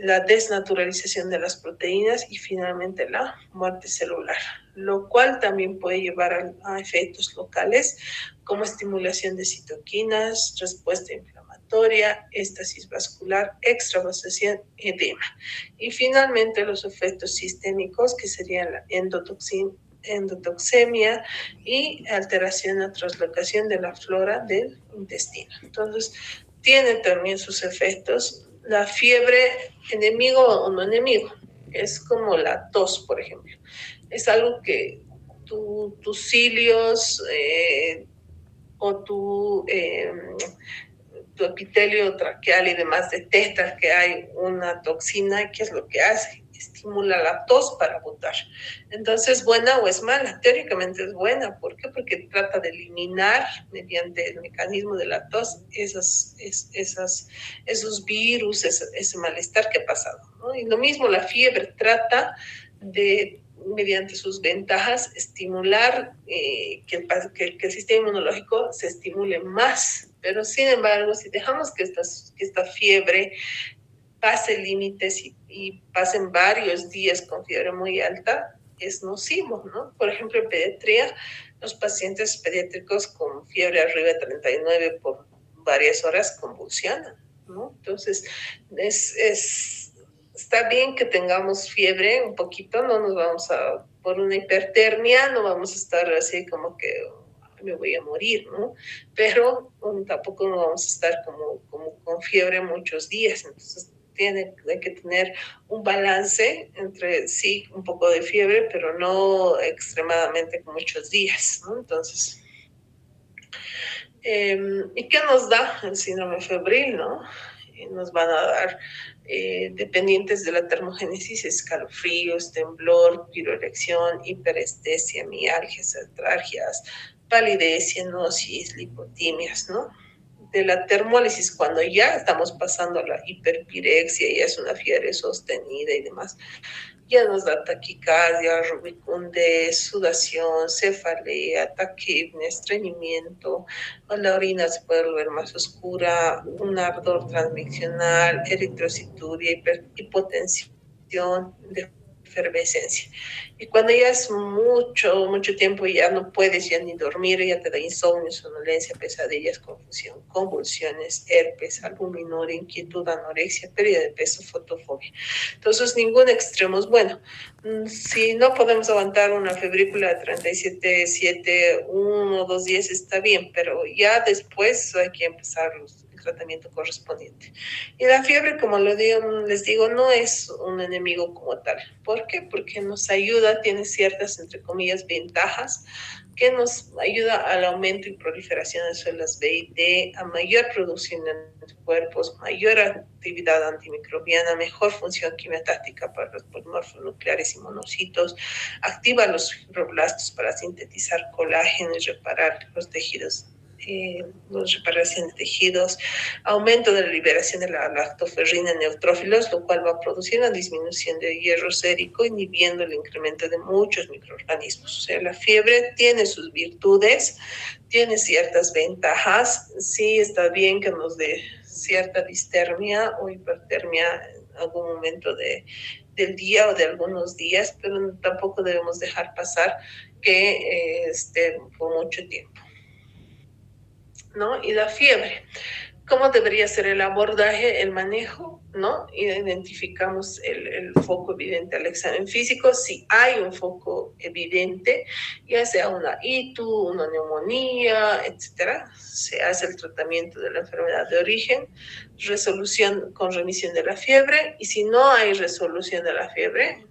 La desnaturalización de las proteínas y finalmente la muerte celular, lo cual también puede llevar a efectos locales como estimulación de citoquinas, respuesta inflamatoria, éstasis vascular, extravasación, edema. Y finalmente los efectos sistémicos que serían la endotoxemia y alteración o translocación de la flora del intestino. Entonces, tiene también sus efectos. La fiebre, enemigo o no enemigo, es como la tos, por ejemplo. Es algo que tus cilios o tu epitelio traqueal y demás detectan que hay una toxina. ¿Qué es lo que hace? Estimula la tos para botar. Entonces, ¿buena o es mala? Teóricamente es buena. ¿Por qué? Porque trata de eliminar mediante el mecanismo de la tos esos virus, ese malestar que ha pasado, ¿no? Y lo mismo la fiebre trata de, mediante sus ventajas, estimular que el sistema inmunológico se estimule más. Pero sin embargo, si dejamos que esta fiebre pase límites y pasen varios días con fiebre muy alta, es nocivo, ¿no? Por ejemplo, en pediatría, los pacientes pediátricos con fiebre arriba de 39 por varias horas convulsionan, ¿no? Entonces, está bien que tengamos fiebre un poquito, no nos vamos a, por una hipertermia, no vamos a estar así como que me voy a morir, ¿no? Pero tampoco no vamos a estar como con fiebre muchos días, entonces hay que tener un balance entre sí, un poco de fiebre, pero no extremadamente con muchos días, ¿no? Entonces, ¿y qué nos da el síndrome febril, no? Nos van a dar, dependientes de la termogénesis, escalofríos, temblor, piroerección, hiperestesia, mialgias, artralgias, palidez, cianosis, lipotimias, ¿no? De la termólisis, cuando ya estamos pasando a la hiperpirexia, ya es una fiebre sostenida y demás, ya nos da taquicardia, rubicundez, sudación, cefalea, taquipnea, estreñimiento, la orina se puede volver más oscura, un ardor transmisional, eritrocituria, hipotensión, de efervescencia. Y cuando ya es mucho tiempo, ya no puedes ya ni dormir, ya te da insomnio, somnolencia, pesadillas, confusión, convulsiones, herpes, albuminura, inquietud, anorexia, pérdida de peso, fotofobia. Entonces, ningún extremo es bueno. Si no podemos aguantar una febrícula de 37,7, 1 o 2 días está bien, pero ya después hay que empezar el tratamiento correspondiente. Y la fiebre, como les digo, no es un enemigo como tal. ¿Por qué? Porque nos ayuda, tiene ciertas, entre comillas, ventajas que nos ayuda al aumento y proliferación de células B y D, a mayor producción de anticuerpos, mayor actividad antimicrobiana, mejor función quimiotáctica para los polimorfos nucleares y monocitos, activa los fibroblastos para sintetizar colágeno y reparar los tejidos, reparación de tejidos, aumento de la liberación de la lactoferrina en neutrófilos, lo cual va a producir una disminución de hierro sérico, inhibiendo el incremento de muchos microorganismos. O sea, la fiebre tiene sus virtudes, tiene ciertas ventajas. Sí, está bien que nos dé cierta distermia o hipertermia en algún momento del día o de algunos días, pero tampoco debemos dejar pasar que esté por mucho tiempo, ¿no? Y la fiebre. ¿Cómo debería ser el abordaje, el manejo? ¿No? Identificamos el foco evidente al examen físico. Si hay un foco evidente, ya sea una ITU, una neumonía, etcétera, se hace el tratamiento de la enfermedad de origen, resolución con remisión de la fiebre, y si no hay resolución de la fiebre,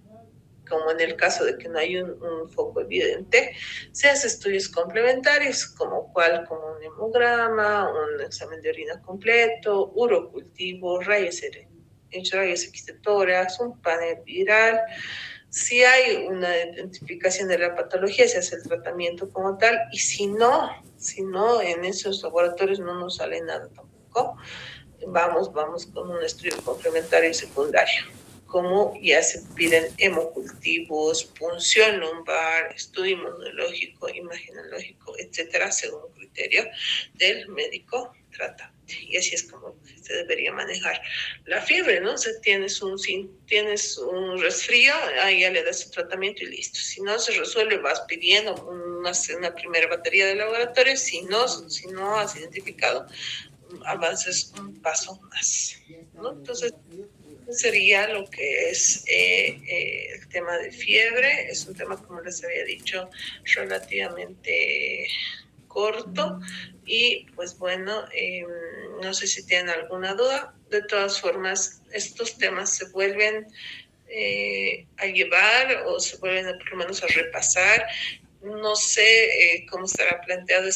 como en el caso de que no hay un foco evidente, se hace estudios complementarios, como un hemograma, un examen de orina completo, urocultivo, rayos X de tórax, un panel viral. Si hay una identificación de la patología, se hace el tratamiento como tal, y si no, en esos laboratorios no nos sale nada tampoco, vamos con un estudio complementario secundario, como ya se piden hemocultivos, punción lumbar, estudio inmunológico, imagenológico, etcétera, según criterio del médico tratante. Y así es como se debería manejar la fiebre, ¿no? O sea, tienes un resfrío, ahí ya le das el tratamiento y listo. Si no se resuelve, vas pidiendo una primera batería de laboratorio. Si no has identificado, avances un paso más, ¿no? Entonces, sería lo que es el tema de fiebre. Es un tema, como les había dicho, relativamente corto, y pues bueno, no sé si tienen alguna duda. De todas formas, estos temas se vuelven a llevar, o se vuelven por lo menos a repasar. No sé cómo estará planteado